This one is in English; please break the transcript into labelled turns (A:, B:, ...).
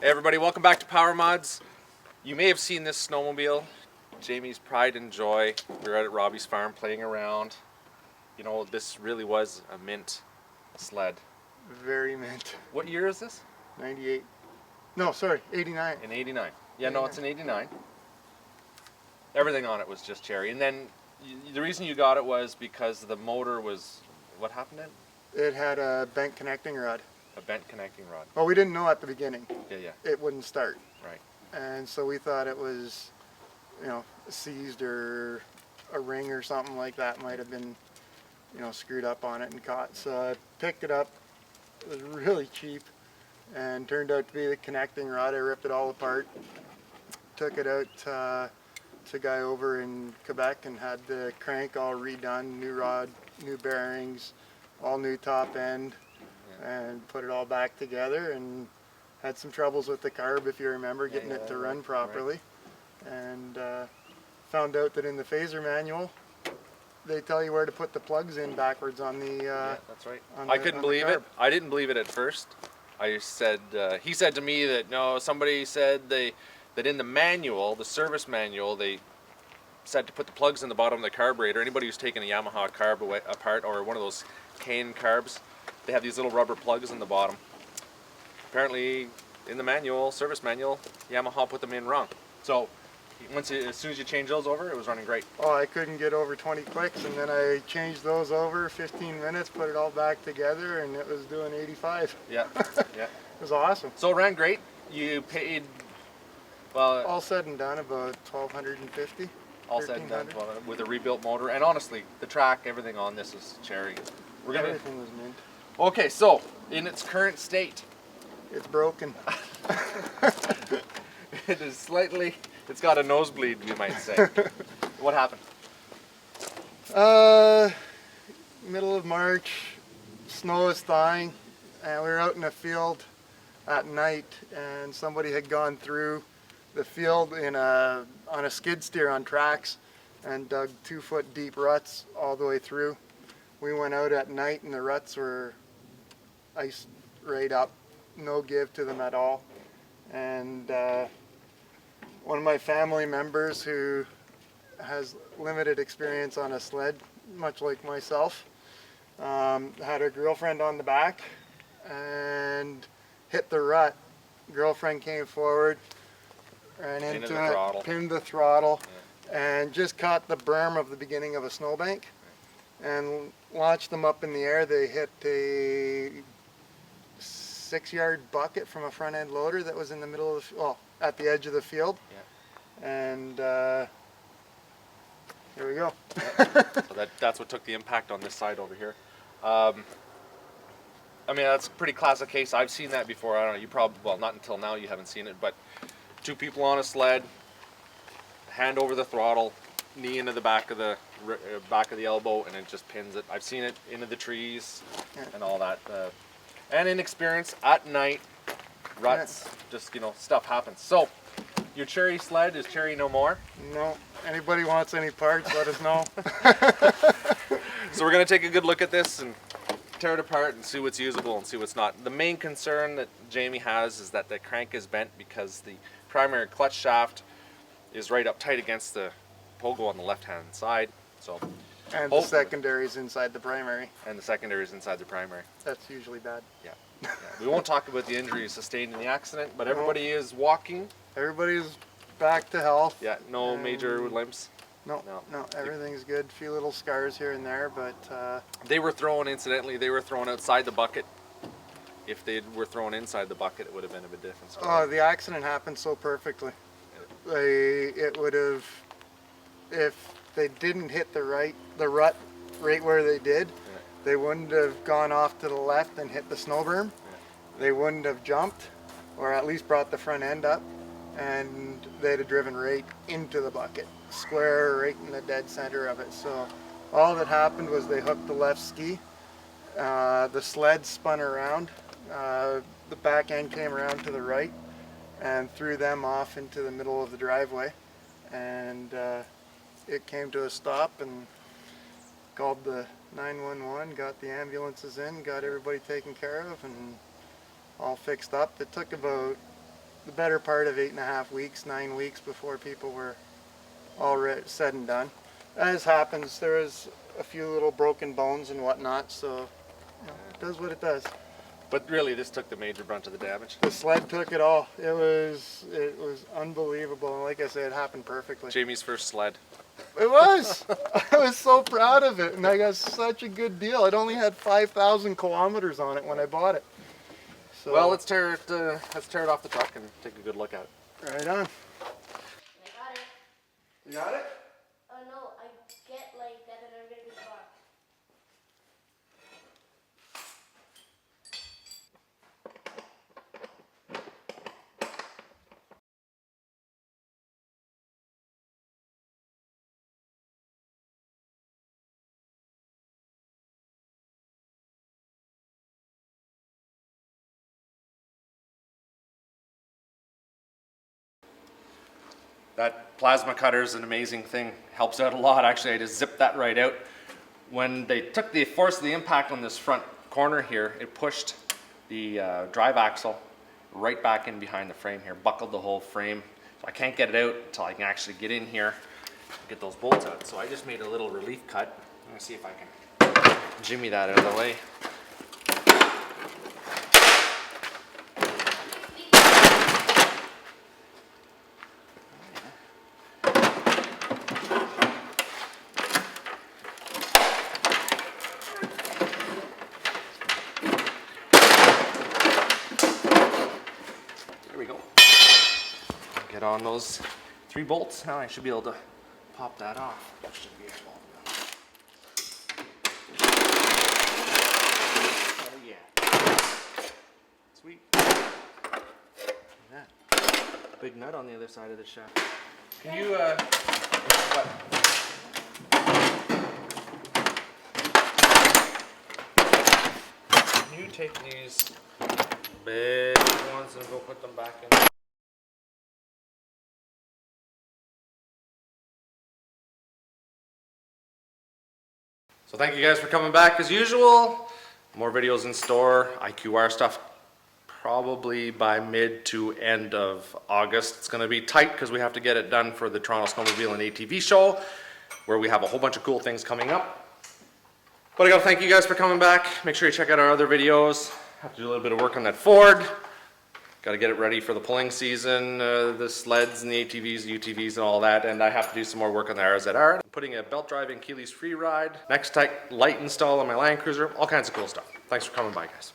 A: Hey everybody, welcome back to PowerModz. You may have seen this snowmobile, Jamie's pride and joy. We were out at Robbie's farm playing around. You know, this really was a mint sled.
B: Very mint.
A: What year is this?
B: 98. No, sorry, 89.
A: In 89. Yeah, no, it's in 89. Everything on it was just cherry. And then the reason you got it was because the motor was, what happened in?
B: It had a bent connecting rod.
A: A bent connecting rod.
B: Well, we didn't know at the beginning.
A: Yeah.
B: It wouldn't start.
A: Right.
B: And so we thought it was, seized, or a ring or something like that might have been, screwed up on it and caught. So I picked it up. It was really cheap and turned out to be the connecting rod. I ripped it all apart, took it out to a guy over in Quebec and had the crank all redone, new rod, new bearings, all new top end, and put it all back together, and had some troubles with the carb, if you remember, getting it to run properly. Right. And found out that in the Phazer manual they tell you where to put the plugs in backwards on the
A: that's right. I couldn't believe it. I didn't believe it at first. I said he said to me that no, somebody said that in the manual, the service manual, they said to put the plugs in the bottom of the carburetor. Anybody who's taken a Yamaha carb apart, or one of those cane carbs, they have these little rubber plugs in the bottom. Apparently, in the manual, service manual, Yamaha put them in wrong. So, as soon as you change those over, it was running great.
B: Oh, I couldn't get over 20 clicks, and then I changed those over, 15 minutes, put it all back together, and it was doing 85.
A: Yeah, yeah.
B: It was awesome.
A: So it ran great. You paid, well...
B: all said and done, about $1,250.
A: All said and done, with a rebuilt motor. And honestly, the track, everything on this is cherry.
B: Everything was mint.
A: Okay, so, in its current state...
B: It's broken.
A: It is slightly... It's got a nosebleed, we might say. What happened?
B: Middle of March, snow is thawing, and we were out in a field at night, and somebody had gone through the field on a skid steer on tracks and dug 2-foot deep ruts all the way through. We went out at night and the ruts were iced right up, no give to them at all. And one of my family members who has limited experience on a sled, much like myself, had a girlfriend on the back and hit the rut. Girlfriend came forward, ran into it, pinned the throttle, and just caught the berm of the beginning of a snowbank and launched them up in the air. They hit a 6-yard bucket from a front end loader that was in the middle of at the edge of the field. And here we go.
A: So that's what took the impact on this side over here. I mean, that's a pretty classic case. I've seen that before. I don't know, you probably, well, not until now you haven't seen it, but two people on a sled, hand over the throttle, knee into the back of the elbow, and it just pins it. I've seen it into the trees and all that. And inexperience at night, ruts, just, stuff happens. So, your cherry sled is cherry no more?
B: No. Anybody wants any parts, let us know.
A: So we're going to take a good look at this and tear it apart and see what's usable and see what's not. The main concern that Jamie has is that the crank is bent because the primary clutch shaft is right up tight against the pogo on the left-hand side. So,
B: and the secondary is inside the primary.
A: And the secondary is inside the primary.
B: That's usually bad.
A: Yeah. We won't talk about the injuries sustained in the accident, but everybody is walking.
B: Everybody's back to health.
A: Yeah, no major limps.
B: No, everything's good. A few little scars here and there, but...
A: They were thrown, incidentally, outside the bucket. If they were thrown inside the bucket, it would have been a bit different story.
B: Oh, the accident happened so perfectly. It would have, if they didn't hit the rut right where they did, they wouldn't have gone off to the left and hit the snow berm. They wouldn't have jumped, or at least brought the front end up, and they'd have driven right into the bucket, square right in the dead center of it. So all that happened was they hooked the left ski, the sled spun around, the back end came around to the right and threw them off into the middle of the driveway, and it came to a stop, and called the 911, got the ambulances in, got everybody taken care of and all fixed up. It took about the better part of 8.5 weeks, 9 weeks before people were all said and done. As happens, there was a few little broken bones and whatnot, so it does what it does.
A: But really, this took the major brunt of the damage.
B: The sled took it all. It was unbelievable. And like I said, it happened perfectly.
A: Jamie's first sled.
B: It was. I was so proud of it, and I got such a good deal. It only had 5,000 kilometers on it when I bought it. So,
A: Well, let's tear it off the truck and take a good look at it.
B: right on.
C: I got it.
B: You got it?
C: Oh no, I get like that in a really car.
A: That plasma cutter is an amazing thing. Helps out a lot. Actually, I just zipped that right out. When they took the force of the impact on this front corner here, it pushed the drive axle right back in behind the frame here, buckled the whole frame. So I can't get it out until I can actually get in here and get those bolts out. So I just made a little relief cut. I'm gonna see if I can jimmy that out of the way. There we go. Get on those 3 bolts. Now I should be able to pop that off. That should be able. Oh yeah. Sweet. Look at that. Big nut on the other side of the shaft. Can you what? Can you take these big ones and go put them back in? So thank you guys for coming back as usual. More videos in store, IQR stuff probably by mid to end of August. It's gonna be tight because we have to get it done for the Toronto Snowmobile and ATV show, where we have a whole bunch of cool things coming up. But I gotta thank you guys for coming back. Make sure you check out our other videos. Have to do a little bit of work on that Ford. Got to get it ready for the pulling season, the sleds and the ATVs, the UTVs and all that. And I have to do some more work on the RZR. I'm putting a belt drive in Keeley's Free Ride. Next light install on my Land Cruiser. All kinds of cool stuff. Thanks for coming by, guys.